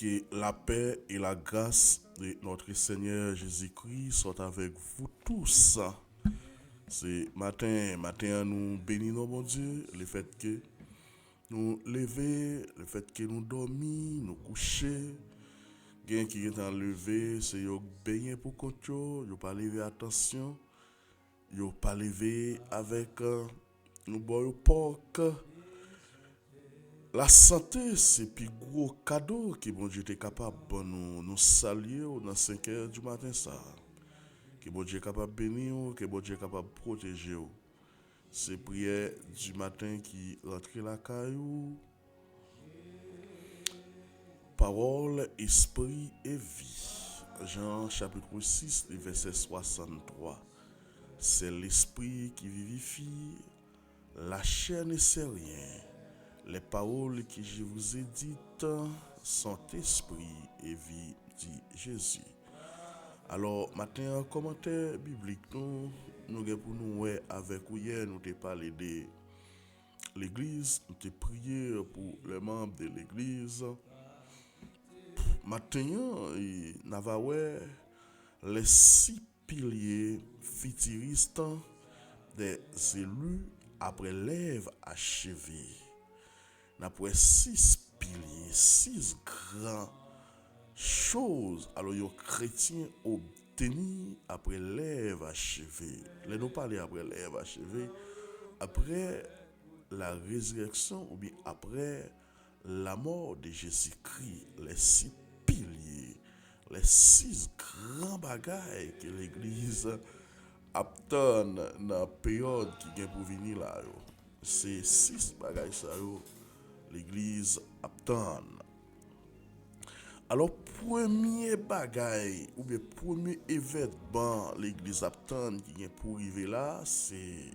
Que la paix et la grâce de notre Seigneur Jésus-Christ soient avec vous tous. C'est matin nous bénissons mon Dieu, le fait que nous lever, le fait que nous dormir, nous coucher, quelqu'un qui est en lever, c'est yo baigner pour compte yo pas lever attention, yo pas lever avec nous boire porc. La santé, c'est le plus gros cadeau que bon Dieu est capable de nous saluer dans 5 heures du matin. Ça. Que bon Dieu est capable de bénir, que bon Dieu est capable de protéger. C'est prière du matin qui rentre la caillou. Parole, esprit et vie. Jean chapitre 6, verset 63. C'est l'esprit qui vivifie, la chair ne sait rien. Les paroles que je vous ai dites sont esprit et vie, dit Jésus. Alors, matin, en commentaire biblique, nous pour nous avec hier, nous avons parlé de l'église, nous avons prié pour les membres de l'église. Matin, nous avons les 6 piliers futuristes des élus après l'œuvre achevée. Après 6 piliers, 6 grandes choses, alors les chrétiens obtenus après l'œuvre achevée. Les nous parler après l'œuvre achevée, après la résurrection ou bien après la mort de Jésus-Christ, les 6 piliers, les 6 grands bagailles que l'Église attend dans la période qui vient pour venir là. Ces 6 bagailles ça l'Église attend. Alors, premier bagaille ou bien premier événement l'Église attend qui vient pour arriver là, c'est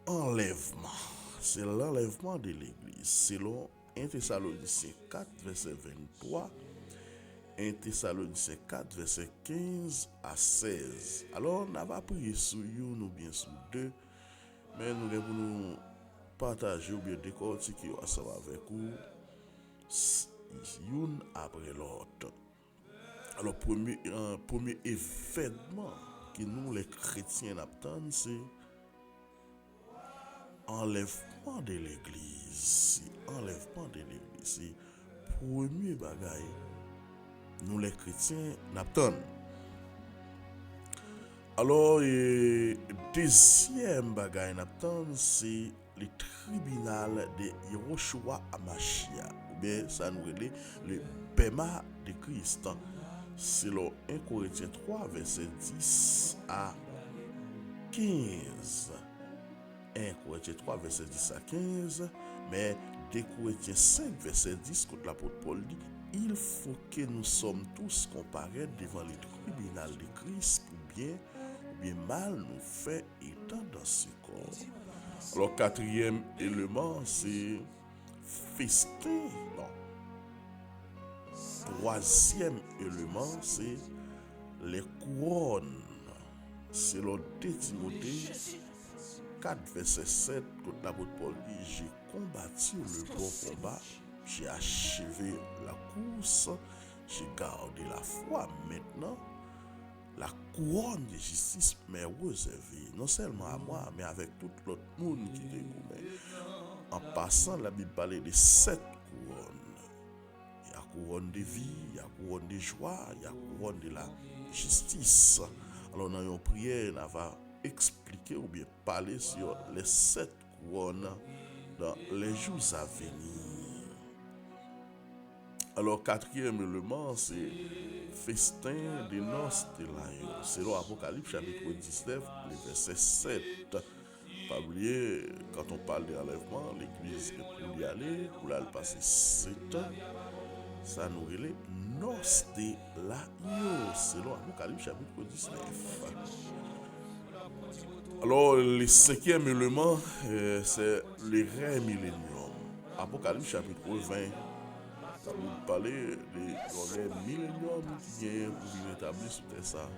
enlèvement. C'est l'enlèvement de l'Église. Selon 1 Thessaloniciens 4, verset 23, 1 Thessaloniciens 4, verset 15 à 16. Alors, on va prier sur une ou bien sur deux, mais nous devons partager ou bien décortiquer ensemble avec vous une après l'autre. Alors premier événement que nous les chrétiens attendons, c'est enlèvement de l'église. Enlèvement de l'église, c'est premier bagaille nous les chrétiens attendons. Alors deuxième bagaille attendons, c'est le tribunal de Yehoshua Amashia, ou bien ça nous relève le Bema de Christ. C'est le 1 Corinthiens 3, verset 10 à 15. 1 Corinthiens 3, verset 10 à 15. Mais 2 Corinthiens 5, verset 10, quand l'apôtre Paul dit, il faut que nous sommes tous comparés devant le tribunal de Christ pour bien ou bien mal nous fait étant dans ce corps. Alors, quatrième élément, c'est festin. Non. Troisième élément, c'est les couronnes. C'est le 2 Timothée 4, verset 7, quand l'apôtre Paul dit, j'ai combattu le bon combat, j'ai achevé la course, j'ai gardé la foi. Maintenant, la couronne de justice m'est réservée, non seulement à moi, mais avec tout l'autre monde qui est gourmet. En passant, la Bible parle de 7 couronnes. Il y a couronne de vie, il y a couronne de joie, il y a couronne de la justice. Alors, dans une prière, on va expliquer ou bien parler sur les 7 couronnes dans les jours à venir. Alors, quatrième élément, c'est festin des noces de l'agneau. C'est l'Apocalypse chapitre 19, le verset 7. Pas oublier, quand on parle d'enlèvement, l'église est pour y aller, pour aller passer 7 ans. Ça nous relève noces de l'agneau. C'est l'Apocalypse chapitre 19. Alors, le 5e élément, c'est le règne millénium. Apocalypse chapitre 20. Ça vous parler de règne millénium qui vient pour venir établir sur terre ça,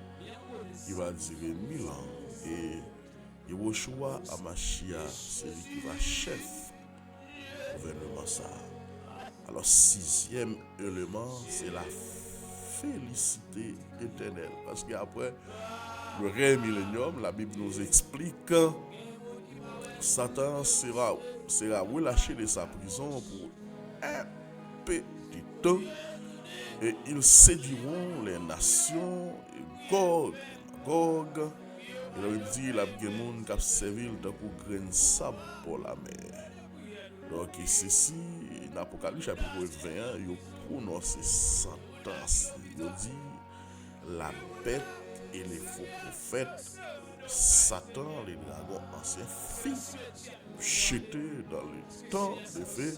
qui va durer 1000 ans. Et Yehoshua Amashia, c'est lui qui va chef gouvernement ça. Alors, sixième élément, c'est la félicité éternelle. Parce qu'après le règne millénium, la Bible nous explique que Satan sera relâché de sa prison pour un petit temps et ils séduiront les nations, et Gog et Magog. Et la Bible dit, la Bible qui a servi tant que grain de sable pour la mer. Donc, ceci, dans l'Apocalypse chapitre 21, il prononce sentence. Il dit, la bête et les faux prophètes, Satan, les dragons anciens, fit jeter dans le temps de feu.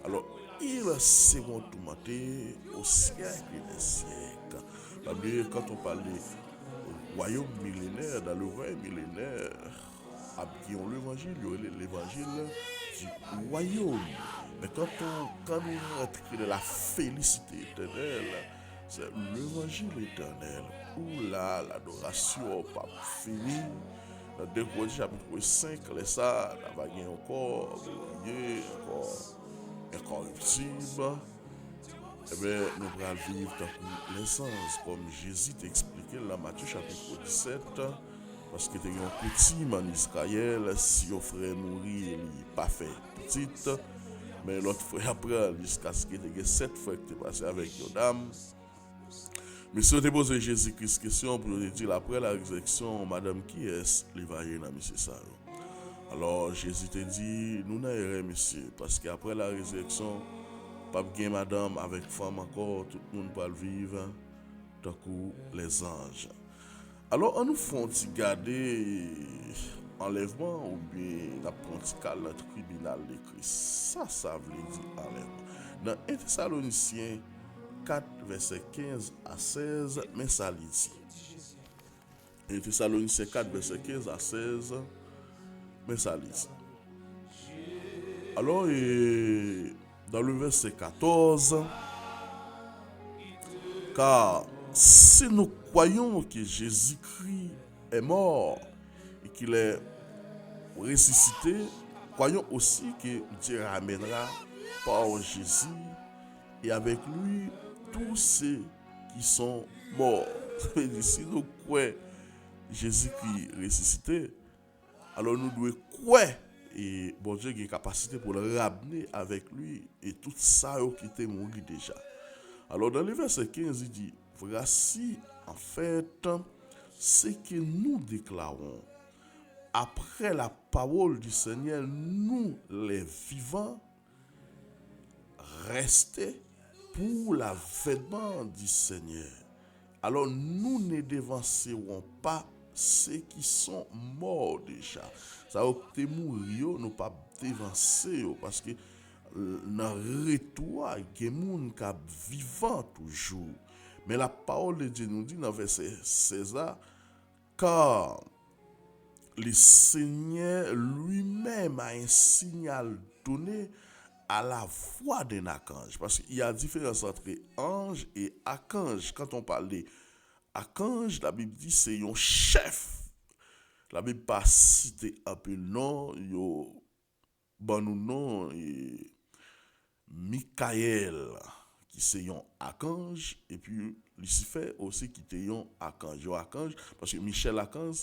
Alors, ils seront tourmentés au siècle des siècles. La Bible, quand on parle du royaume millénaire, dans le royaume millénaire, qui ont l'évangile, il y aurait l'évangile du royaume. Mais quand nous rentrons dans la félicité éternelle, c'est l'évangile éternel, où là, l'adoration n'a pas fini. Dans 2 Corinthiens chapitre 5, les ça, la vague encore, glorieux, encore incorruptible. Eh bien, nous allons vivre dans l'essence, comme Jésus t'expliquait dans Matthieu chapitre 17. Parce que tu as une coutume en Israël, si on frère mourir, il n'est pas fait petite. Mais l'autre frère après, jusqu'à ce que tu aies 7 fois que tu es passé avec une dame. Mais si on te pose Jésus-Christ question pour te dire après la résurrection, madame qui est l'évangile dans monsieur ça. Alors Jésus te dit, nous n'avons monsieur, parce qu'après la résurrection, pas de madame avec femme encore, tout le monde peut le vivre, tant que les anges. Alors, on nous fait garder enlèvement ou bien l'apprenti le tribunal de Christ. Ça veut dire enlèvement. Dans 1 Thessaloniciens 4, verset 15 à 16, mais ça dit. 1 Thessaloniciens 4, verset 15 à 16, mais ça dit. Alors, dans le verset 14, car si nous croyons que Jésus-Christ est mort et qu'il est ressuscité, croyons aussi que Dieu ramènera par Jésus et avec lui tous ceux qui sont morts. Si nous croyons Jésus-Christ ressuscité, alors nous devons croire et bon Dieu a une capacité pour le ramener avec lui et tout ça qui était mort déjà. Alors dans le verset 15, il dit, voici en fait ce que nous déclarons. Après la parole du Seigneur, nous les vivants, restez pour l'avènement du Seigneur. Alors nous ne devancerons pas ceux qui sont morts déjà. Ça va être mourir, nous pas devancer parce que dans le retour, il y a des gens qui vivant toujours. Mais la parole de Dieu nous dit dans le verset 16, car le Seigneur lui-même a un signal donné à la voix d'un archange. Parce qu'il y a différence entre ange et archange. Quand on parle d'archange, la Bible dit que c'est un chef. La Bible n'a pas cité un peu le nom, il y a bon nom, Michael, qui c'est un archange, et puis Lucifer aussi qui était un archange, parce que Michel archange,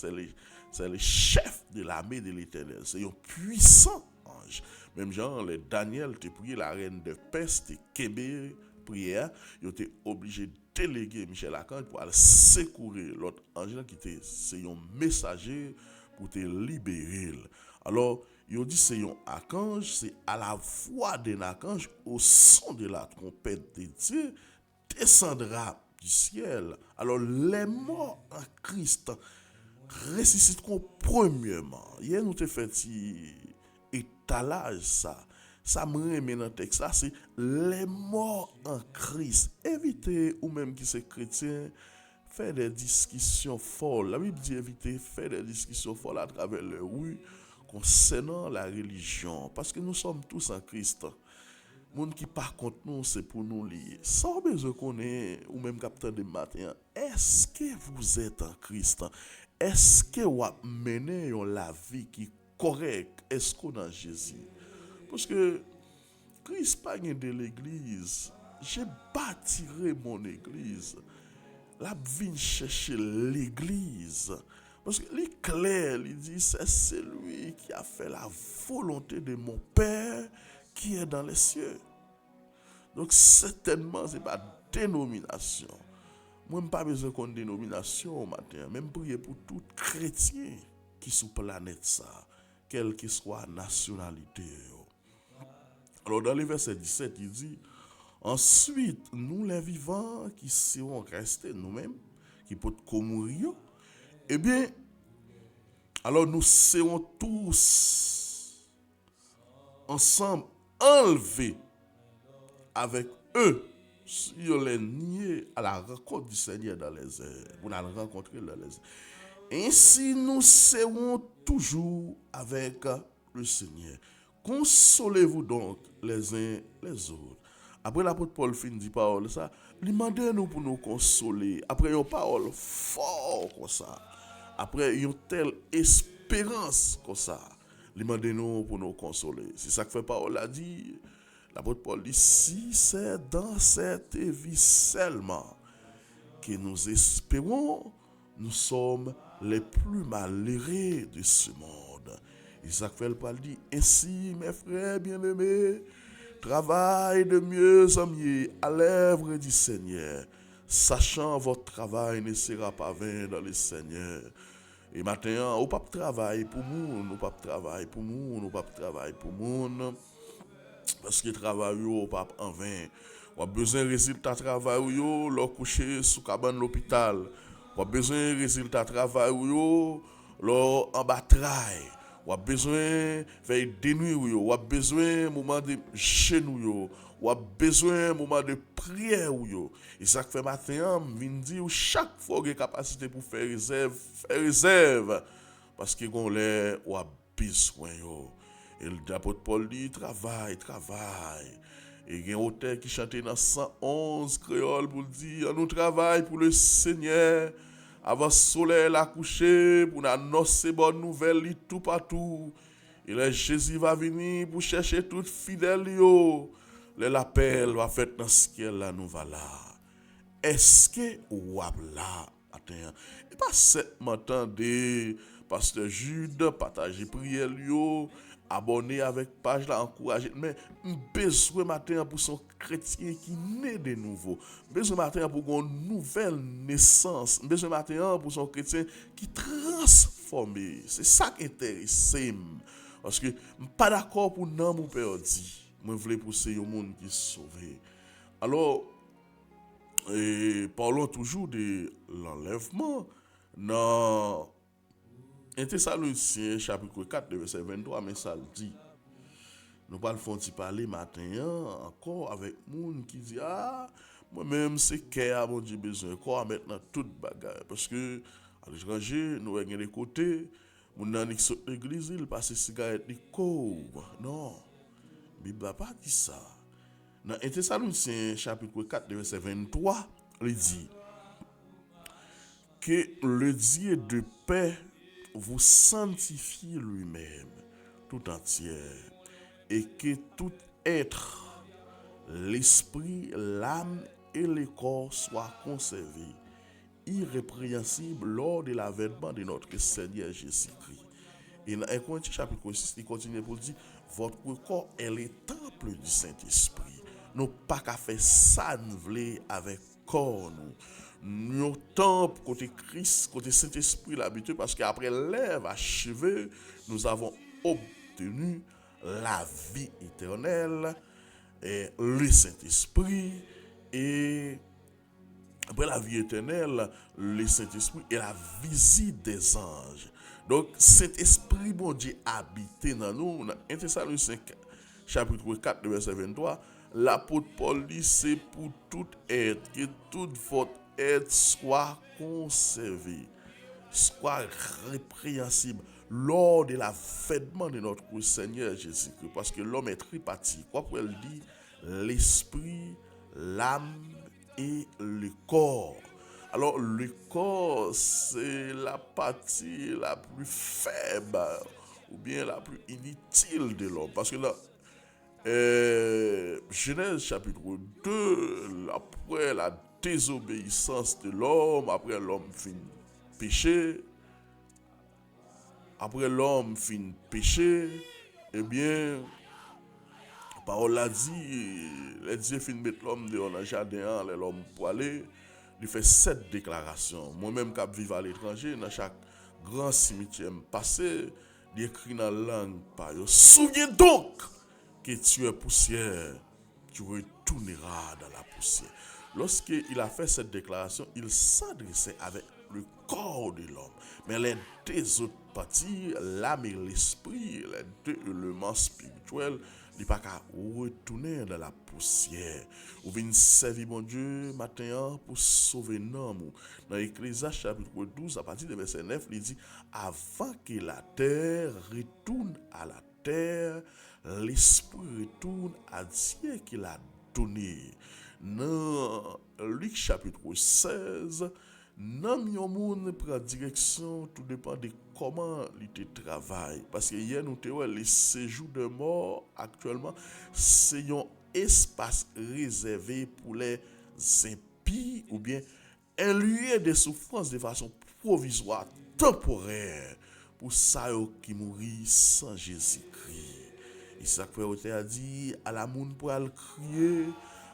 c'est le chef de l'armée de l'Éternel, c'est un puissant ange. Même genre, les Daniel te prié la reine de peste, te kébé prière, il était obligé de déléguer Michel archange pour aller secourir l'autre ange qui était, c'est un messager pour te libérer. Alors, il dit c'est un archange, c'est à la voix d'un archange, au son de la trompette de Dieu, descendra du ciel. Alors, les morts en Christ ressusciteront premièrement. Hier, nous te fait étalage ça. Ça me remet dans le texte, ça c'est les morts en Christ. Évitez, ou même qui c'est chrétien, faire des discussions folles. La Bible dit éviter faire des discussions folles à travers les rues concernant la religion. Parce que nous sommes tous en Christ. Monde qui par contre nous, c'est pour nous lier. Sans besoin qu'on ait, ou même capteur de matin, est-ce que vous êtes en Christ? Est-ce que vous menez la vie qui est correcte? Est-ce qu'on a Jésus? Parce que Christ pas de l'église. J'ai bâtiré mon église. La vient chercher l'église. Parce que l'éclair, il dit, c'est celui qui a fait la volonté de mon Père qui est dans les cieux. Donc certainement, ce n'est pas dénomination. Moi, je n'ai pas besoin d'une dénomination au matin. Même prier pour tout chrétien qui est sur la planète, ça, quelle que soit la nationalité. Alors, dans le verset 17, il dit, ensuite, nous les vivants qui serons restés nous-mêmes, qui peuvent mourir, eh bien, alors nous serons tous ensemble enlevés avec eux sur les niais à la rencontre du Seigneur dans les airs. Vous allez rencontrer dans les airs. Ainsi nous serons toujours avec le Seigneur. Consolez-vous donc les uns les autres. Après l'apôtre Paul fin dit parole ça, demandez-nous pour nous consoler. Après une parole fort comme ça. Après une telle espérance comme ça, demandez-nous pour nous consoler. C'est ça que fait parole a dit. L'apôtre Paul dit, si c'est dans cette vie seulement que nous espérons, nous sommes les plus malheureux de ce monde. Isaac Felpal dit, ainsi mes frères bien-aimés, travaillez de mieux en mieux à l'œuvre du Seigneur, sachant votre travail ne sera pas vain dans le Seigneur. Et maintenant, on ne peut pas travailler pour nous, on ne peut pas travailler pour nous, on ne peut pas travailler pour nous. Parce que le travail n'est pas en vain. On a besoin de résultats de travail, le coucher sous cabane l'hôpital. On a besoin de résultats de travail, le en bataille. On a besoin de faire des nuits, on a besoin de moment de genoux, on a besoin de moment de prière. Et ça fait matin, je dis chaque fois que j'ai capacité pour faire réserve. Parce que on a besoin. Et l'apôtre Paul dit, travaille. Et il y a un auteur qui chantait dans 111 créoles pour dire, nous travaillons pour le Seigneur, avant le soleil la coucher, pour annoncer bonne nouvelle tout partout. Et là, Jésus va venir pour chercher tout fidèle. L'appel va faire dans ce qu'il là, nous va là. Est-ce que ou là, attends, et pas seulement attendez, pasteur Jude, partager prière, abonner avec page là, encourager, mais besoin matin pour son chrétien qui naît de nouveau, besoin matin pour une nouvelle naissance, besoin matin pour son chrétien qui transformé. C'est ça qui intéresse, parce que pas d'accord pour non mon perdu, moi voulais pousser au monde qui est sauvé. Alors parlons toujours de l'enlèvement dans 1 Thessaloniciens chapitre 4 verset 23, mais ça le dit. Nous parlons parler matin encore avec moun qui dit moi-même c'est qu'à mon Dieu besoin quoi maintenant toute bagarre parce que à l'étranger nous avons des côtés moun nan qui saute l'église il passe cigarette il couvre non Bible n'a pas dit ça. Dans 1 Thessaloniciens chapitre 4 verset 23 il dit que le Dieu de paix vous sanctifie lui-même tout entier et que tout être, l'esprit, l'âme et le corps soient conservés irrépréhensibles lors de l'avènement de notre Seigneur Jésus-Christ. Et dans 1 Corinthiens chapitre 6, il continue pour dire, votre corps est le temple du Saint-Esprit. Nous pas qu'à faire ça nous voulons avec corps nous. Nous temple côté Christ, côté Saint-Esprit l'habitude parce qu'après l'œuvre achevée, nous avons obtenu la vie éternelle et le Saint-Esprit et après la vie éternelle, le Saint-Esprit et la visite des anges. Donc, Saint-Esprit, bon Dieu, habité dans nous. Dans 1 Thessaloniciens chapitre 4, verset 23, l'apôtre Paul dit, c'est pour tout être, que tout votre être soit conservé, soit répréhensible lors de l'avènement de notre Seigneur Jésus-Christ. Parce que l'homme est tripartite. Quoi pour elle dit? L'esprit, l'âme et le corps. Alors, le corps, c'est la partie la plus faible ou bien la plus inutile de l'homme. Parce que là, Genèse chapitre 2, après la désobéissance de l'homme, péché, après l'homme fin péché, eh bien, la parole a dit, les dieux fin mettre l'homme dehors dans le jardin, l'homme pour aller, il fait 7 déclarations. Moi-même, qui vivre à l'étranger, dans chaque grand cimetière passé, il écrit dans la langue par eux. Souviens donc que tu es poussière, tu retourneras dans la poussière. Lorsqu'il a fait cette déclaration, il s'adressait avec le corps de l'homme. Mais les deux autres parties, l'âme et l'esprit, les deux éléments spirituels, il n'y a pas qu'à retourner dans la poussière. Ou bien servir mon Dieu matin pour sauver l'homme. Dans l'Ecclésiaste chapitre 12, à partir du verset 9, il dit avant que la terre retourne à la terre, l'esprit retourne à Dieu qu'il a donné. Dans Luc chapitre 16, nan yon moun prend direction, tout dépend de comment il te travaille. Parce que hier nous avons les séjours de mort actuellement, c'est un espace réservé pour les impies ou bien un lieu de souffrance de façon provisoire, temporaire, pour ça qui mourit sans Jésus-Christ. Et ça que a dit à la moun pour le crier,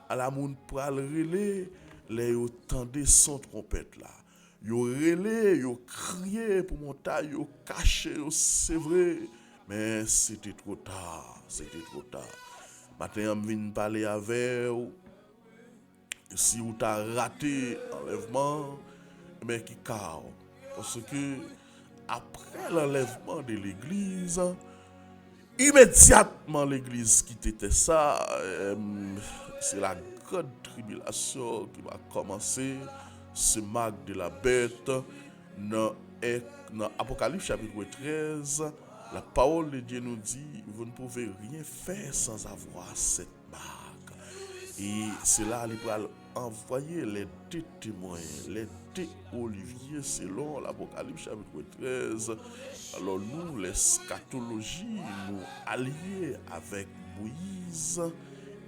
à la moun pour le relais, les yo tendez son trompette là. Yo relais, yo crié pour monter, yo caché, yo c'est vrai, mais c'était trop tard, c'était trop tard. Maintenant, je viens parler avec vous. Si vous avez raté l'enlèvement, mais qui car. Parce que après l'enlèvement de l'église, immédiatement l'église qui était ça, c'est la grande tribulation qui va commencer. Ce marque de la bête. Dans Apocalypse chapitre 13, la parole de Dieu nous dit, vous ne pouvez rien faire sans avoir cette marque. Et c'est là qu'il va envoyer les deux témoins, les deux oliviers selon l'Apocalypse chapitre 13. Alors nous, les scatologies, nous alliés avec Moïse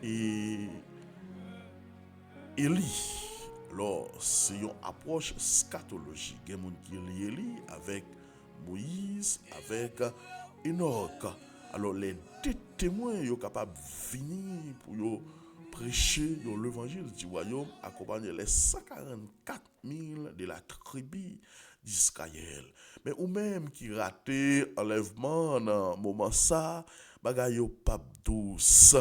et Élie. Alors, c'est une approche scatologique. Il y a des gens qui lient Élie avec Moïse, avec Enoch. Alors, les deux témoins sont capables de venir pour prêcher l'évangile du royaume, accompagner les 144 000 de la tribu d'Israël. Mais ou même qui raté enlèvement dans le moment ça, bagaille pas douce.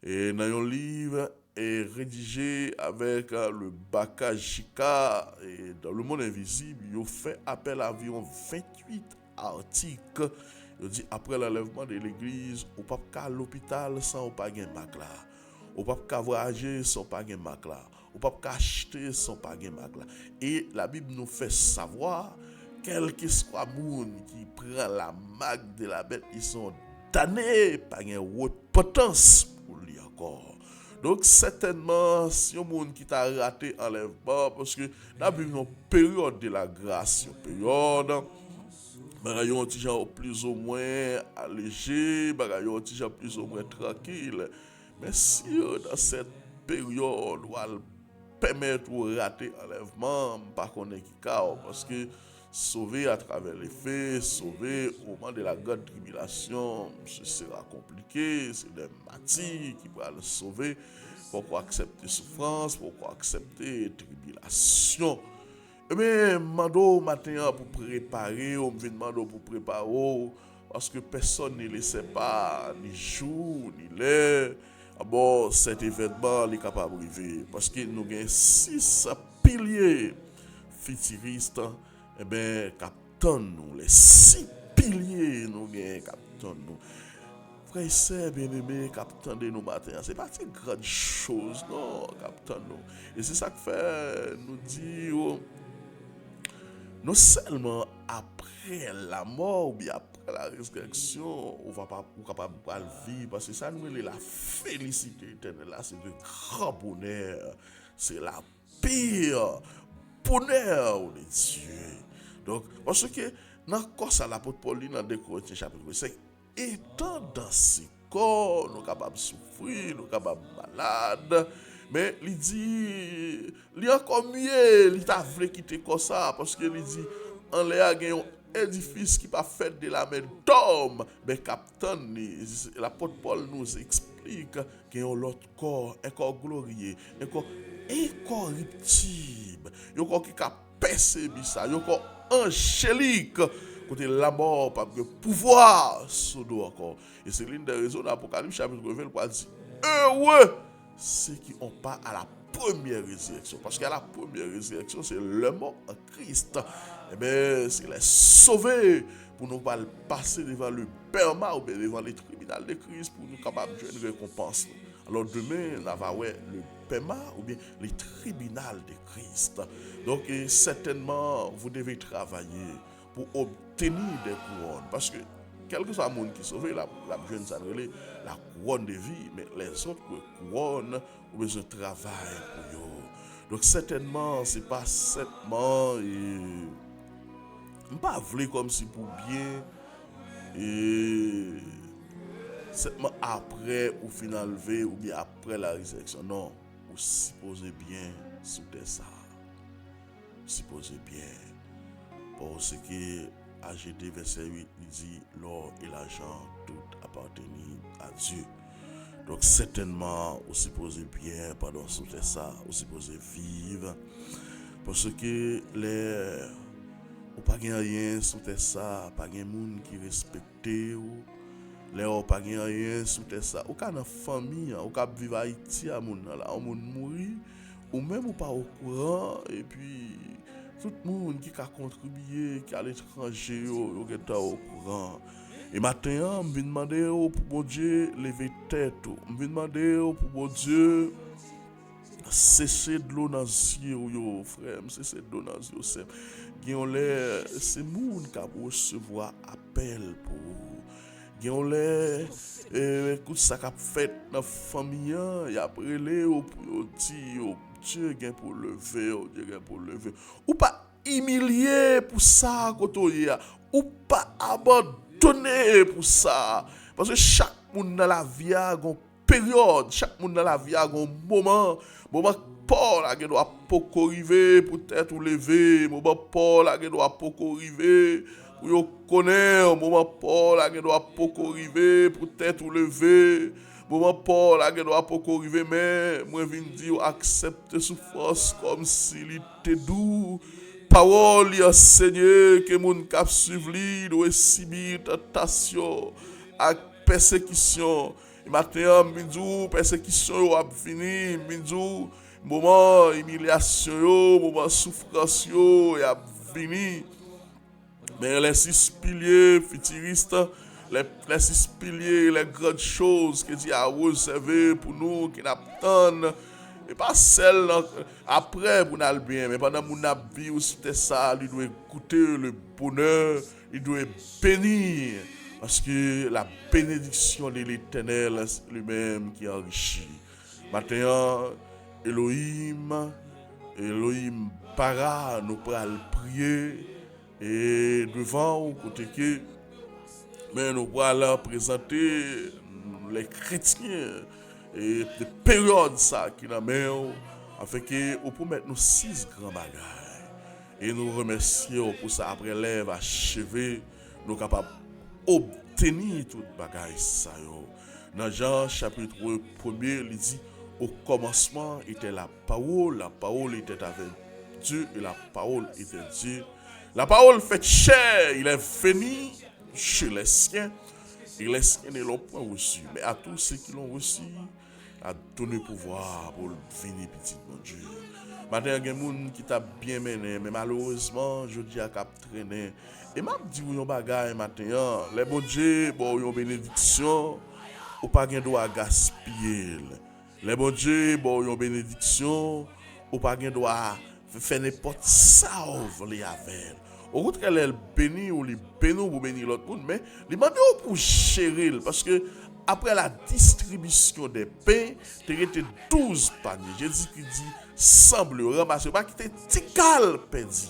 Et dans un livre est rédigé avec le Bakajika et dans le monde invisible, il fait appel à environ 28 articles. Il dit après l'enlèvement de l'église, on ne peut pas à l'hôpital sans pas un bac là. On ne peut pas voyager sans pas un bac là. On ne peut pas acheter sans pas un bac là. Et la Bible nous fait savoir, quel que soit le monde qui prend la marque de la bête, ils sont damnés par une haute potence pour lui encore. Donc, certainement, si un monde qui t'a raté enlèvement, parce que dans une période de la grâce, une période, bagayon ti jan plus ou moins allégé, bagayon ti jan plus ou moins tranquille. Mais si dans cette période, on va permettre de rater enlèvement, par contre, parce que sauver à travers les faits, sauver au moment de la grande tribulation, ce sera compliqué, c'est des martyrs qui vont le sauver. Pourquoi accepter souffrance, pourquoi accepter tribulation? Eh bien, mando matin pour préparer, on me demande pour préparer, parce que personne ne laissait pas ni jour, ni l'heure. Bon, cet événement est capable de arriver. Parce que nous avons 6 piliers futuristes. Eh bien, captant nous, les 6 piliers, nous avons captant nous. Frère et sœurs bien-aimés, captant de nous matin, c'est pas une grande chose, non, captant nous. Et c'est ça que fait nous dire, non seulement après la mort ou bien après la résurrection, on va pas capable de vivre, parce que ça nous est la félicité éternelle, là, c'est le grand bonheur, c'est la pire bonheur de Dieu. Donc, parce que dans le corps, l'apôtre Paul, dans 2 Corinthiens chapitre 5, étant dans ces corps, nous capables de souffrir, nous capables de malade. Mais il dit, il est encore mieux, il t'a voulu quitter comme ça, parce que il dit, en l'air, il y a un édifice qui pas fait de la main d'homme. Mais capitaine, l'apôtre Paul nous explique qu'il y a un autre corps, un corps glorieux, un corps incorruptible, un corps qui a percébi ça, un corps angélique. Côté la mort, pas de pouvoir sur nous encore. Et c'est l'une des raisons d'Apocalypse chapitre 20 pour dire heureux ceux qui n'ont pas à la première résurrection. Parce qu'à la première résurrection, c'est le mort en Christ. Eh bien, s'il est sauvé pour nous pas passer devant le perma ou bien devant les tribunaux de Christ pour nous capables de jouer une récompense. Alors demain, on va voir le perma ou bien les tribunaux de Christ. Donc, certainement, vous devez travailler pour obtenir des couronnes. Parce que, quel que soit le monde qui sauve, la jeune s'adresse la couronne de vie, mais les autres couronnes ont besoin de travail pour eux. Donc, certainement, c'est pas seulement pas voulu comme si pour bien et seulement après ou final levé ou bien après la résurrection. Non, vous supposez bien sous ça. Supposez bien. Parce que AGD verset 8 il dit l'or et l'argent tout appartiennent à Dieu. Donc certainement vous supposez bien pendant sous ça, vous supposez vivre parce que les ou pas rien sous ça, pas de monde qui respecte ou les ou pas rien sous ça. Ou quand dans famille, ou quand vivre Haïti à monde là, on mourir ou même ou pas au courant et puis tout le monde qui a contribué, qui a l'étranger, qui est au courant. Et maintenant, je vais demander pour bon Dieu lever tête. Je vais demander pour bon Dieu cesser de l'eau dans les yeux, frère. Cesser de l'eau dans les yeux. C'est le monde qui a recevoir appel pour vous. Écoute ça qu'a fait dans la famille, il a brûlé pour dire Dieu gagne pour lever, Dieu gagne pour lever. Ou pas humilier pour ça, ou pas abandonner pour ça. Parce que chaque monde dans la vie a une période, chaque monde dans la vie a un moment. Moment Paul a doit pas arriver pour être levé, moment Paul a doit pas arriver pour yo connaître, moment Paul a doit pas arriver pour être levé. Moment Paul a doit pas arriver mais moi viens dire accepter souffrance comme s'il était doux. Parole ya Seigneur que mon cap suivre lui doit subir tentation ak persécution. Et maintenant minjou persécution yo a fini, minjou moment humiliation yo, moment souffrance yo a fini. Mais les 6 piliers futuristes, les 6 piliers, les grandes choses que Dieu a réservé pour nous, qui n'attendent, et pas celles après pour nous bien, mais pendant que nous vie, c'était ça, il doit écouter le bonheur, il doit bénir, parce que la bénédiction de l'Éternel, c'est lui-même qui enrichit. Maintenant, Elohim para, nous pourrons prier. Et devant, côté que, mais nous voilà présenter les chrétiens et les périodes ça qui n'a même afin que on peut mettre nous 6 grands bagages et nous remercions pour ça après l'œuvre achevée nous capables obtenir tout bagage ça yo. Dans Jean chapitre 1er il dit au commencement était la parole était avec Dieu et la parole était Dieu. La parole fait chair, il est venu chez les siens, et les siens ne l'ont pas reçu. Mais à tous ceux qui l'ont reçu, il a donné pouvoir pour venir petit mon Dieu. Maintenant, il y a des gens qui t'a bien mené, mais malheureusement, je dis à cap traîner. Et m'a dit vous yon bagay maintenant, les bon Dieu, bon yon bénédiction, ou pas gen droit gaspiller. Les bon Dieu, bon yon bénédiction, ou pas gen droit faire n'importe ça ou les avec. Au contraire, elle bénit ou les bénit pour bénir l'autre monde, mais les demande pour gérer parce que après la distribution des pains, tu as été 12 paniers. Jésus qui dit semble ramasser pas qui était tical perdu.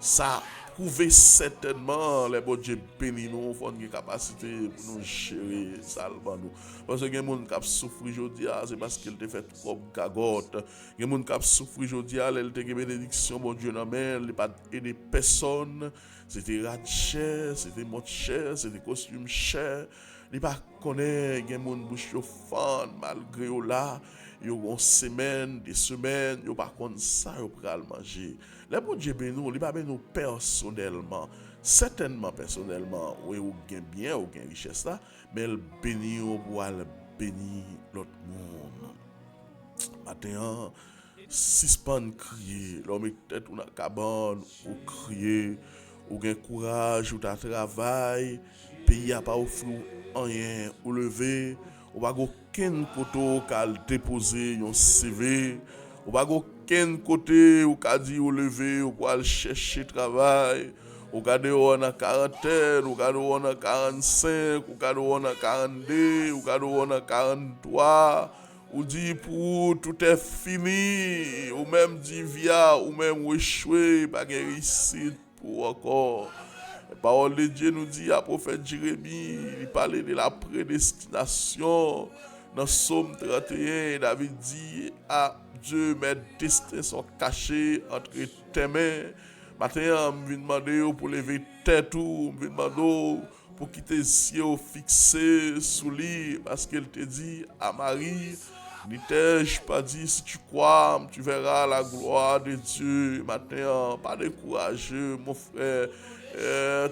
Ça prouver certainement les bon Dieu béni nous, faut une capacité pour nous gérer ça nous. Parce que les gens qui souffrent aujourd'hui, c'est parce qu'ils ont fait trop gagote. Les gens qui souffrent aujourd'hui, ils ont une bénédiction, mon Dieu, non, mais ils n'ont pas aidé personne. C'était rat cher, c'était mode cher, c'était costume cher. Ils ne connaissent pas les gens bouche fan malgré là. Ils ont une semaine, des semaines, ils n'ont pas contre ça, ils ont manger. Les bon Dieu béni nous, il pas nous personnellement. Certainement personnellement, oui, ou gain bien, ou gain richesse là, mais il bénit pour bénir l'autre monde. Maintenant, si pas crier, l'homme est tête ou dans la cabane, ou crier, ou gain courage, ou ta travail, pays a pas offert rien, ou lever, ou pas aucun côté qu'à déposer un CV, ou pas aucun côté ou qu'a dit ou lever, ou quoi chercher travail. Ou gade on a quarantaine, ou gade on a 45, ou gade on a 42, ou gade on a 43, ou dit pour tout est fini, ou même dit via, ou même échoué, pas de réussite pour encore. La parole de Dieu nous dit à prophète Jérémie, il parlait de la prédestination. Dans Psaume 31, David dit à Dieu, mes destins sont cachés entre tes mains. Maintenant, je vais demander pour lever tête ou je vais demander pour quitter les yeux fixés sous lui parce qu'elle te dit à Marie, ne t'ai-je pas dit si tu crois, tu verras la gloire de Dieu. Maintenant, pas décourageux, mon frère.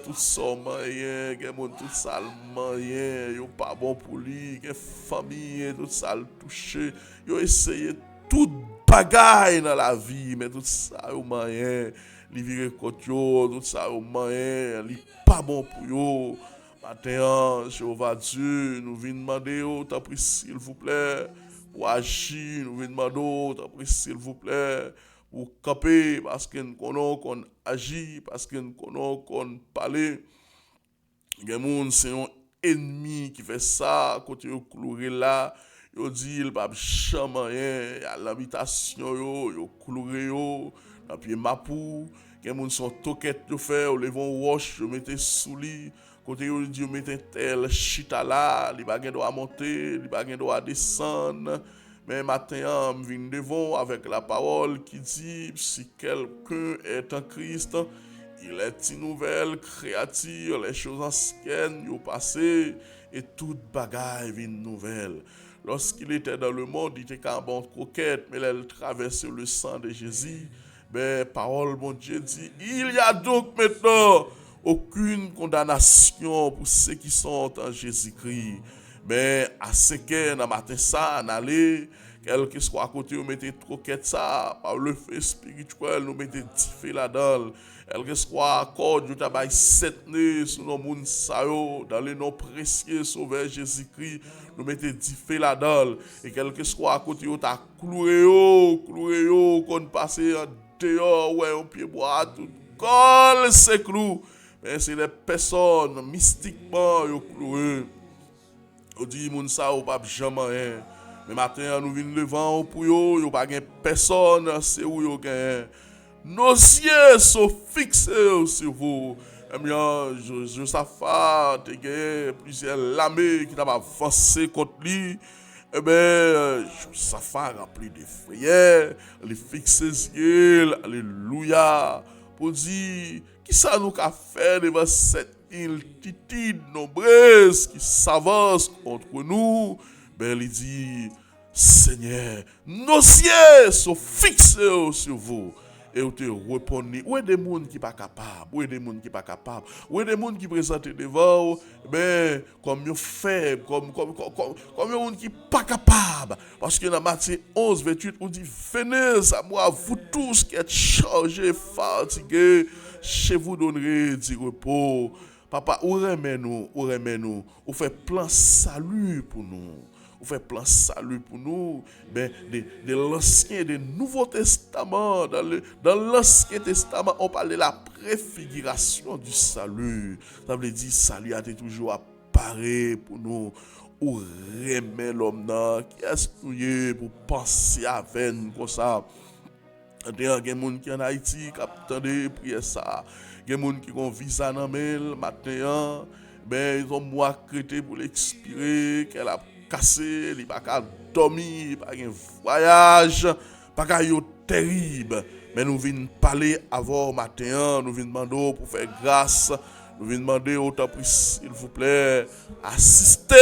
Tout ça moyen, tout ça moyen, yo pas bon pour lui, famille, tout ça le touché, yo essayé tout bagaille dans la vie, mais tout ça yo moyen, li vire côté yo, tout ça yo moyen, li pas bon pour yo. Maintenant, Jéhovah Dieu, nous venons demander, t'as pris s'il vous plaît, pour agir, nous venons demander, t'as pris s'il vous plaît, pour camper, parce que nous connaissons qu'on agit, parce que nous connaissons qu'on parle. Il y a des gens, c'est un ennemi qui fait ça, quand ils cloué là, ils disent, il va jamais rien, il y a l'habitation, ils cloué, dans pied mapou, il y a des gens qui sont toquettes, ils font, ils vont roche, ils mettent sous lit. Côté où Dieu met un tel chita là, il va doit monter, il va doit descendre. Mais maintenant, je viens devant avec la parole qui dit, si quelqu'un est en Christ, il est une nouvelle créature, les choses anciennes sont passées et toute bagaille vient nouvelle. Lorsqu'il était dans le monde, il était qu'un bon coquette, mais il traversait le sang de Jésus. Mais parole, mon Dieu dit, il y a donc maintenant aucune condamnation pour ceux qui sont en Jésus-Christ. Mais à ce que dans matin ça, en aller, quel que soit à côté, vous mettez troquette ça, par le feu spirituel, nous mettez 10 feux là-dedans. Quel que soit à corde, vous travaillez 7 nez sur nos moun sao, dans le nom précieux sauveur Jésus-Christ, nous mettez 10 feux là-dedans. Et quel que soit à côté, vous t'as cloué, qu'on passe en dehors, ouais, on pied bois, tout, colle ces clous. Mais c'est les personnes mystiquement clouées. On dit moun sa ou pas jamais rien. Mais matin nous venons devant pour yo pas gain personne, c'est où yo gain. Nos yeux sont fixés sur vous. Eh bien, Josaphat te gain plusieurs lamés qui t'a avancé contre lui. Eh bien, Josaphat rempli de frayeurs, il fixe ses yeux, alléluia, pour dire qui ça nous a fait devant cette multitude nombreuse qui s'avance contre nous. Ben, il dit, Seigneur, nos yeux sont fixés sur vous. Et vous te répondez, où est des gens qui ne sont pas capables, où est des gens qui ne sont pas capables, où est des gens qui présentent devant vous, ben, comme ils faibles, comme des gens qui ne sont pas capables. Parce que dans Matthieu 11, 28, on dit, venez à moi, vous tous qui êtes chargés, fatigués, je vous donnerai du repos. Papa, où remet nous, où fait plein salut pour nous. Vous faites plan salut pour nous, ben, de l'Ancien et du Nouveau Testament. Dans l'Ancien Testament, on parle de la préfiguration du salut. Ça veut dire salut a été toujours apparu pour nous. Ou remet l'homme qui est pour penser avec nous comme ça. Il y a des gens qui en Haïti qui attendent prier ça. Gen moun qui ont visa nan men matin, ben ils ont moi crété pour l'expirer, qu'elle a cassé, il pas qu'à dormir, pas un voyage, pas qu'à yo terrible. Mais nous venons parler avant matin, nous venons demander pour faire grâce, nous venons demander au temps s'il vous plaît, assistez.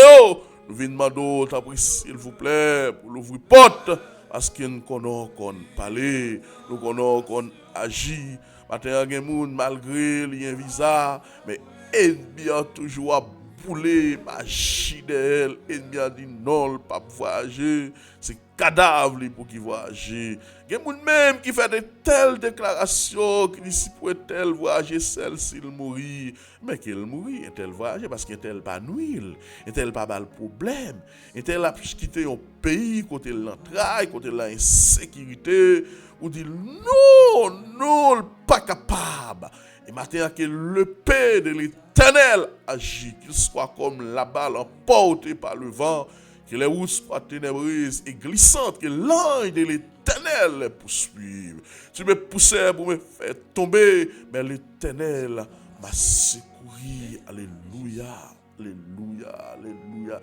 Nous venons demander au temps s'il vous plaît pour l'ouvrir porte parce que nous connaissons qu'on parler, nous connaissons qu'on agit. Matin, il y a des gens malgré les visa, mais ennemi a toujours à bouler, magie d'elle, ennemi a dit non, pas voyager, c'est cadavre pour qui voyager. Il y a des gens même qui fait de telles déclarations, qui dit si pour tel voyager, celle-ci mourir, mais qu'il mourir, tel voyager parce que tel pas nuire, tel pas le problème, tel a quitté un pays, côté l'entraille, côté l'insécurité, ou dit non, non, pas capable. Et maintenant que le paix de l'Éternel agit, qu'il soit comme la balle emportée par le vent, que les routes soient ténébreuses et glissantes, que l'ange de l'Éternel les poursuive. Tu me poussais pour me faire tomber, mais l'Éternel m'a secouru. Alléluia, alléluia, alléluia.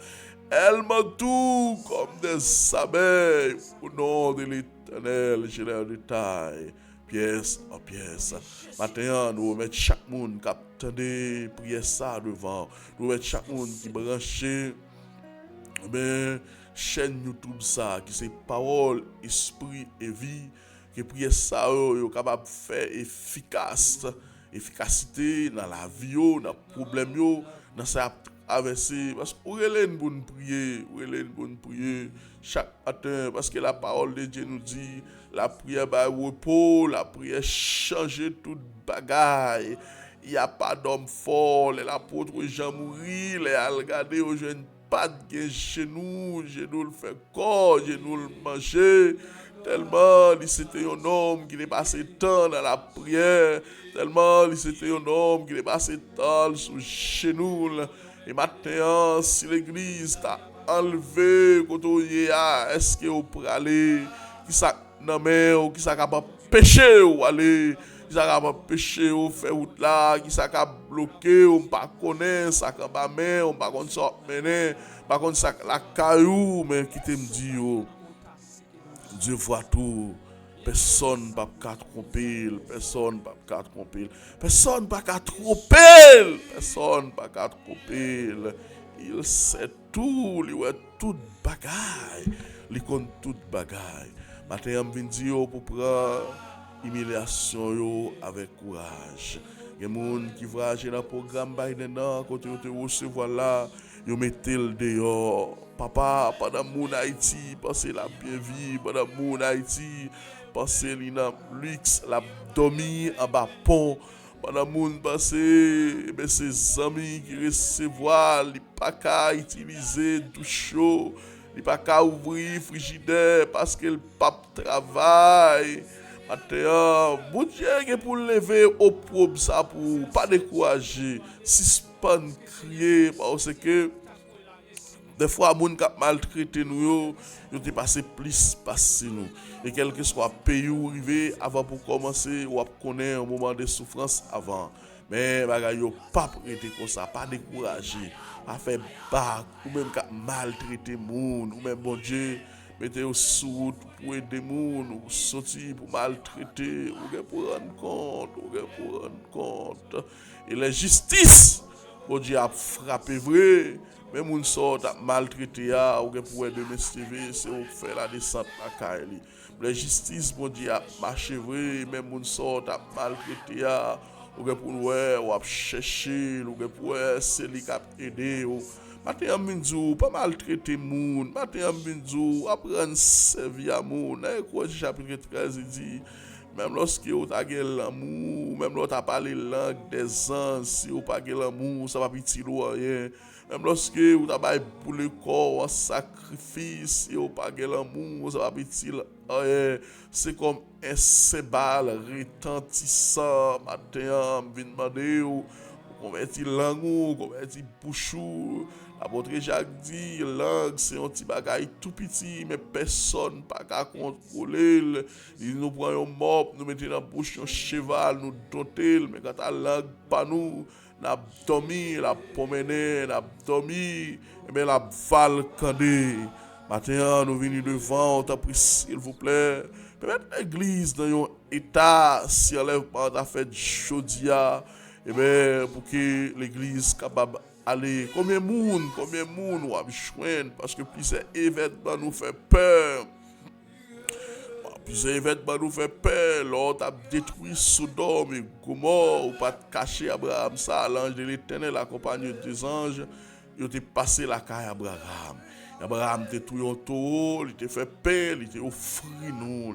Elle m'entoure comme des abeilles au nom de l'Éternel, je les détaille. Pièce en pièce. Maintenant, nous remettons chaque monde qui attendait prier ça devant. Nous remettons chaque monde qui branché chaîne YouTube ça, qui c'est parole, esprit et vie, qui prier ça, est capable de faire efficacité dans la vie, dans le problème, dans sa traversée. Parce que vous avez une bonne prière, chaque matin, parce que la parole de Dieu nous dit, la prière va repos, la prière change toute bagaille. Il n'y a pas d'homme fort, l'apôtre Jean mourir, les a regardé aux jeunes pas de genou le fait corps, genou le manger. Tellement c'était un homme qui n'est passé temps dans la prière, tellement c'était un homme qui n'est passé temps sous genou. Et maintenant, si l'église t'a enlevé, est-ce que vous pouvez aller, qui ça non mais qui ça capable pécher ou aller, qui ça capable pécher ou faire route là, qui ça capable bloquer ou pas connaître ça quand pas mais on pas connaître ça mener, pas connaître ça la caillou mais qui te me dit Dieu voit tout. Personne ne peut pas tromper, personne ne peut pas tromper, personne ne peut pas tromper, personne ne peut pas tromper. Il sait tout, il voit toute bagaille, il connaît toute bagaille. Maintenant, je viens dire pour prendre humiliation avec courage. Il y a des gens qui voyagent dans le programme Biden, quand ils te recevoir là, ils mettent le dehors. Papa, pendant mon Haïti, passez la bien vie, pendant mon Haïti, passez l'ina luxe, la dormi en bas pont. Pendant mon passé, ses amis qui recevoir, ils pas qu'à utiliser douche chaud. Il pas qu'à ouvrir frigidaire parce que le pape travaille. Maintenant, bon Dieu pour lever au problème ça pour pas décourager, suspendre crier parce que des fois moun qui maltraité nous yo te passé plus passé nous et quel que soit pays où arrivé avant pour commencer ou connaître un moment de souffrance avant. Mais bagay yo pas prêté comme ça, pas décourager, pas faire bac ou même maltraiter moun ou même bon Dieu mettez au sous pour aider moun ou sortir pour maltraiter ou pour rendre compte et la justice bon Dieu a frappé vrai mais moun sort maltraité ou pour aider mes c'est ou faire la descente à Kaili la justice bon Dieu a marché vrai même moun sort maltraité ou pour ou a chercher ou pour c'est lui qui a aidé ou matin minzou pas maltraiter moun matin minzou apprendre servir à moun quoi chapitre 13 dit même lorsque vous avez l'amour même lorsque vous avez parlé langue des anges si vous pas l'amour ça va petit rien même lorsque vous avez pour le corps un sacrifice si vous pas l'amour ça va petit rien c'est comme un cébal retentissant matin vient demander convertir langue convertir bouchou Apôtre Jacques dit, langue, c'est un petit bagage tout petit, mais personne pas qu'à contrôler. Il nous prend un mop, nous mettons dans la bouche un cheval, nous doter, mais quand la langue pas nous, n'a dormi, la promené, n'a dormi, et bien la valcandé. Maintenant, nous venons devant, on t'a pris, s'il vous plaît. Peut-être l'église dans un état, si elle lève pas ta fête jodia, et bien, pour que l'église capable d'aller, combien de monde on va joindre, parce que plusieurs événements nous fait peur. Plusieurs événements nous fait peur. L'autre a détruit Sodome et Gomorre, ou pas cacher Abraham, ça, l'ange de l'éternel accompagné des anges, il a passé la caille à Abraham. Abraham te tout un taureau, il te fait paix, il te offrit nous.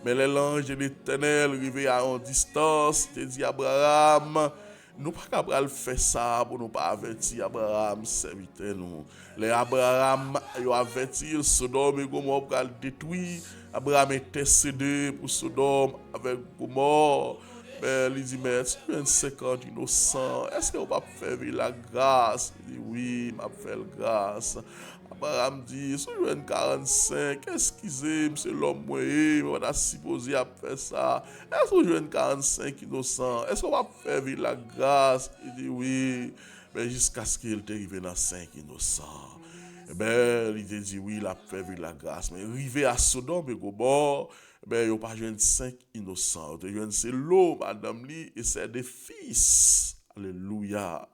Mais l'ange de l'éternel arrivé à une distance, te dit Abraham, nous pas capable faire ça pour nous pas avertir Abraham, serviteur nous. Les Abraham, il a averti Sodome et Gomorre pour le détruire. Abraham était cédé pour Sodome avec Gomorre. Mais il dit, mais tu es 50 innocent, est-ce que vous va faire la grâce? Il dit, oui, m'a fait la grâce. Abraham dit, si je suis 45, excusez, c'est l'homme moyen, on a supposé faire ça. Est-ce que je suis 45 innocent? Est-ce qu'on va faire la grâce? Il dit, oui, mais jusqu'à ce qu'il arrive dans 5 innocents. Eh bien, il dit, oui, il a fait la grâce. Mais arrivé à Sodome et Gomorre, ben, il n'y a pas de 5 innocents. C'est l'eau, madame Li, et c'est des fils. Alléluia.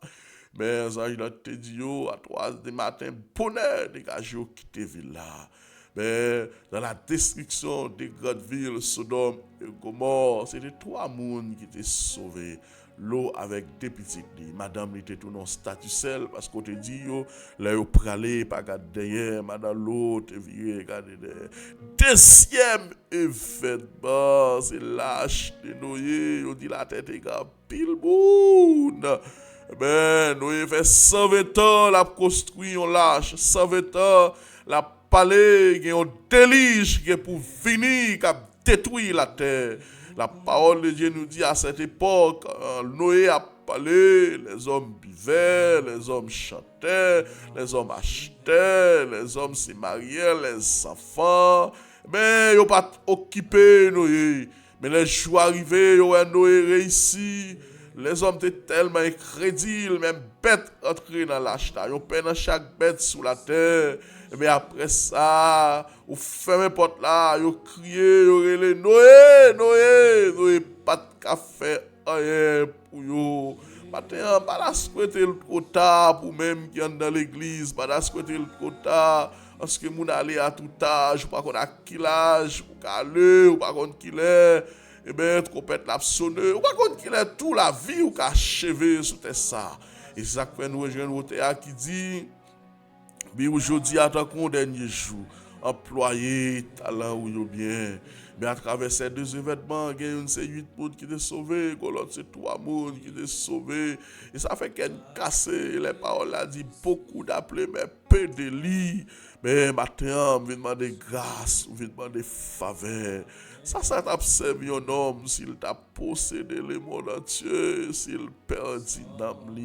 Mais, il a dit, à 3 du matin, bonheur, dégagez, quittez ville là. Mais, dans la destruction des grandes villes, Sodome et Gomorre, c'était 3 personnes qui étaient sauvés. L'eau avec des petites lits. Madame était tout non statut seul parce qu'on te dit yo là yo pralé pas garder derrière madame l'eau te viré garder derrière. Deuxième événement c'est lâche de Noé, on dit la tête est grand pile boune. Ben Noé fait 120 ans la construit on lâche 120 ans la palais qui on délige qui pour venir qui détruire la terre. La parole de Dieu nous dit à cette époque, Noé a parlé, les hommes buvaient, les hommes chantaient, les hommes achetaient, les hommes se mariaient, les enfants. Mais ils n'ont pas occupé Noé. Mais les jours arrivés, Noé réussi. Les hommes étaient tellement incrédules, même bêtes entrées dans l'achat. Ils ont peine dans chaque bête sous la terre. Mais après ça, vous fermez porte là, vous criez, vous relez Noé, pas de café, rien pour vous. Maintenant, pas la souhaiter le trop tard pour même qui est dans l'église, pas la souhaiter le trop tard, parce que vous allez à tout âge, ou pas qu'on a quel âge, ou calé, ou pas qu'on qu'il est, et bien, trop pète la sonne, ou pas qu'on qu'il est tout la vie, ou qu'à chever sous ça. Et c'est ça que nous rejoignons qui dit, mais aujourd'hui, à tant qu'on dernier jour, employé, talent ou bien. Mais à travers ces 2 événements, il y a une 8 personnes qui sont sauvées, l'autre c'est 3 personnes qui sont sauvées. Et ça fait qu'elle casse les paroles, a dit beaucoup d'appelés, mais peu de lits. Mais maintenant, on vient demander grâce, on vient demander faveur. Ça t'a servi un homme s'il t'a possédé le monde entier, s'il perdit d'âme,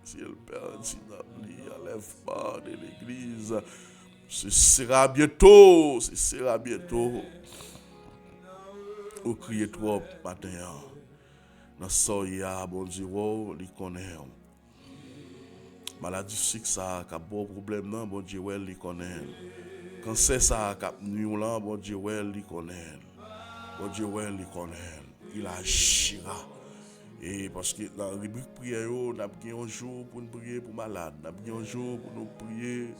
s'il perdit d'âme, enlèvement de l'église. Ce sera bientôt. Ou crier trop matin. Dans ce bon Dieu, il connaît. Maladie physique, ça, qui a bon problème, non, bon Dieu, il connaît. Cancer, ça, qui a nuit, bon Dieu, il connaît. Bon Dieu, il connaît. Il agira. Et parce que dans la rubrique prière, nous avons un jour pour nous prier pour les malades, nous avons un jour pour nous prier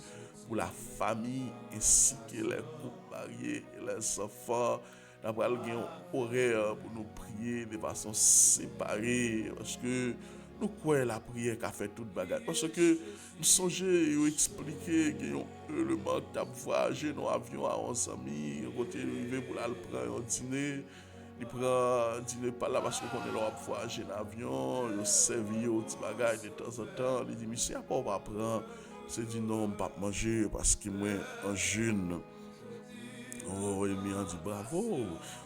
pour la famille ainsi que les couples mariés et les enfants. Nous avons un horaire pour nous prier de façon séparée parce que nous croyons la prière qui a fait toute bagarre. Parce que nous songeons et expliquer que le manque de voyager dans l'avion à 11 amis, côté arrivé pour aller prendre un dîner. Il prend dîner par là parce qu'on est là pour voyager en avion, il servi au petit bagage de temps en temps. Il dit, monsieur, après on va prendre. C'est dit non, on ne va pas manger parce que moi, en jeûne. Oh, il m'a dit bravo,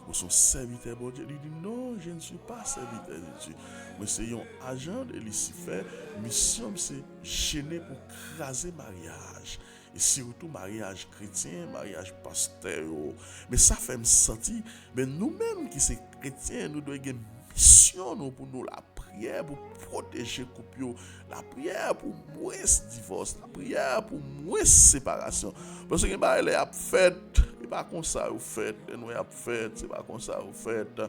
vous sont serviteur bon Dieu. Il dit non, je ne suis pas serviteur de Dieu. Mais c'est un agent de Lucifer. Mission, c'est gêner pour craser mariage. Et surtout mariage chrétien, mariage pasteur. Mais ça fait me sentir, mais nous-mêmes qui sommes chrétiens, nous devons avoir une mission pour nous la prière pour protéger couple, la prière pour moins divorce, la prière pour moins séparation. Parce que elle a fait, c'est pas comme ça vous faites, nous a fait, c'est pas comme ça vous faites.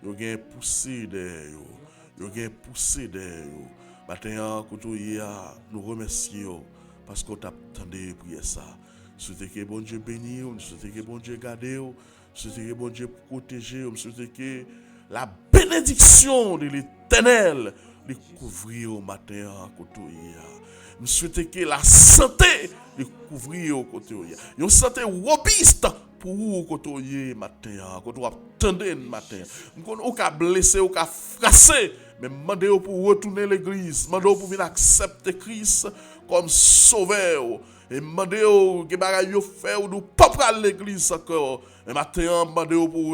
Vous avez poussé derrière, vous avez poussé derrière. Maintenant, nous remercions parce qu'on t'a attendu prier ça. Souhaitez que bon Dieu bénisse, souhaitez que bon Dieu garde, souhaitez que bon Dieu protège, souhaitez que la bénédiction de l'Éternel les couvrir au matin à côté. Nous souhaitons que la santé les couvrir au côté. Une santé robuste pour vous au côté matin. Quand vous attendez le matin. Vous avez blessé, vous avez frappé. Mais demandez pour retourner l'église. Demandez pour venir accepter Christ comme sauveur. Et demandez que vous faire ou nous pas prendre l'église encore. Et maintenant, demandez pour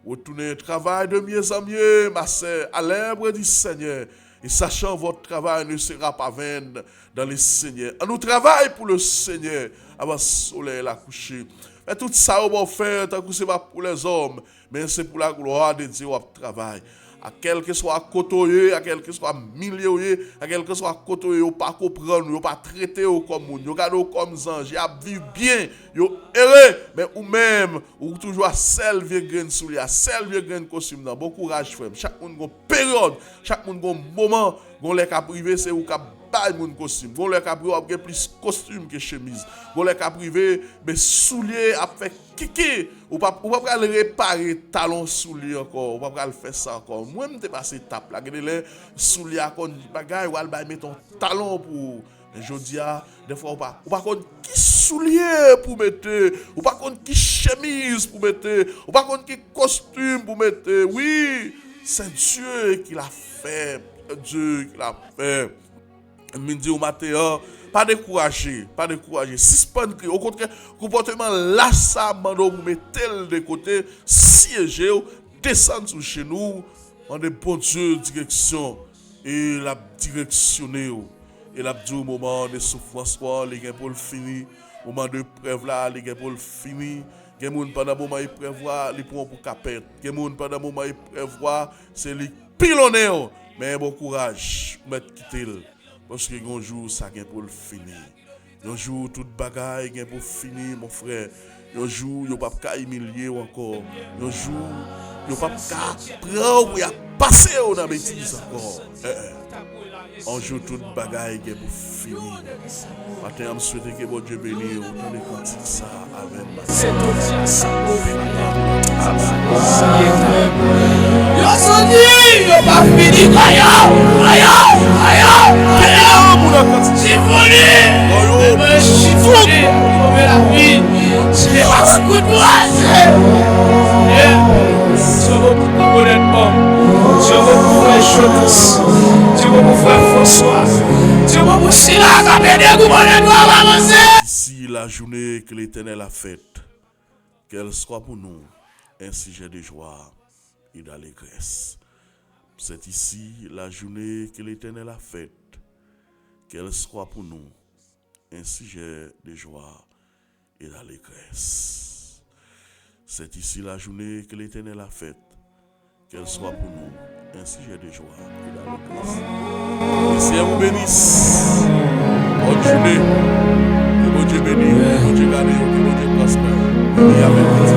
retourner travail de mieux en mieux, ma sœur, à l'œuvre du Seigneur. Et sachant votre travail ne sera pas vain dans le Seigneur. On nous travaille pour le Seigneur avant le soleil la coucher. Mais tout ça, on va faire, tant que ce n'est pas pour les hommes, mais c'est pour la gloire de Dieu, on travaille. À quel que soit côté, à quel que soit milieu, à quel que soit côté, vous pas comprendre, vous pas traiter comme moun, vous regardez comme ange, vous vivez bien, vous errez, mais ou même, vous toujours à seul vieux grain sous lui, à seul vieux grain costume dans bon courage frère. Chaque monde a une période, chaque monde a un moment, on les cas privé c'est ou cap bail mon costume. On les cas privé a plus costume que chemise. On les cas privé mais souliers a fait kiki. Ou pas réparer talon souliers encore, ou pas le faire ça encore. Moi me dépassé étape là, gade les souliers comme bagaille ou al mettre ton talon pour je dis des fois ou pas contre qui souliers pour mettre, ou pas contre qui chemise pour mettre, ou pas contre qui costume pour mettre. Oui, c'est Dieu qui l'a fait. Dieu qui l'a fait. Me dit au matin, pas décourager, suspendre, au contraire, comportement là ça mando vous mettez de côté, siéger, descendre sur chez nous, en de bon Dieu direction et la directionner et la dit au moment de souffrance les gars pour le finir, moment de preuve là, les gars pour le finir. Les gens pendant moment ils prévoient les points pour capet. Les gens pendant moment ils prévoient c'est les pilonner, mais bon courage, mettre quitter. Parce que un jour, ça vient pour le finir. Un jour, toute bagaille vient pour finir, mon frère. Un jour, il n'y a pas humilier encore. Un jour, il n'y a pas prendre et passer dans la bêtise encore. Un jour, toute bagaille vient pour finir. Maintenant, je souhaite que bon Dieu bénisse autant de cantiques ça avec ma C'est tout ça. Yo senti, yo pas fini. Aïe. Chiffonné, la vie, c'est pas un coup de courage. Tu vas beaucoup honnêtement, tu vas beaucoup frère Jonas, tu vas beaucoup frère François, tu vas beaucoup Sila, ici la journée que l'Éternel a faite, qu'elle soit pour nous un sujet de joie et d'allégresse. C'est ici la journée que l'Éternel a faite, qu'elle soit pour nous un sujet de joie et d'allégresse. C'est ici la journée que l'Éternel a faite, qu'elle soit pour nous un sujet de joie et d'allégresse. Que le Seigneur vous bénisse. Bonne journée. Que bon Dieu bénisse, que bon Dieu garde, que bon Dieu prospère. Et avec nous.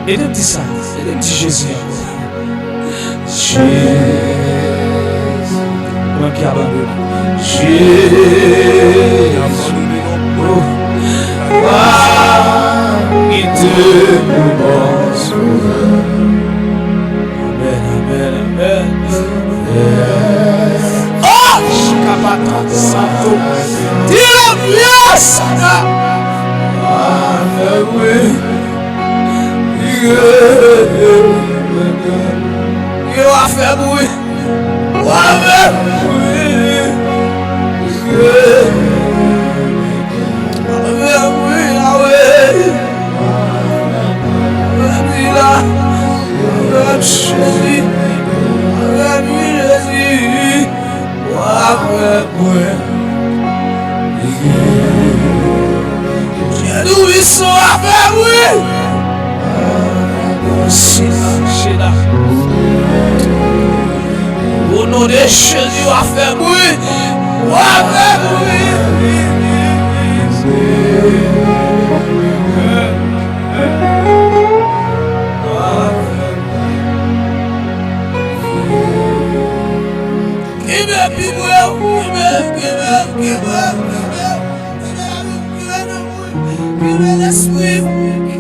Et le petit ça, et le petit Jésus. Jésus. Moi qui abandonne. Jésus. Il te bon sauveur. Amen. Oh! Shikabata Santo. Dis-le bien, Sana. Amen. fait bruit. Avec bruit. Avec bruit, avec là. Avec chérie. Avec lui, Jésus. Avec bruit. Nous y sommes avec bruit. Sheila. Au nom de Jésus, on va faire bruit. On va faire bruit. Give me l'esprit.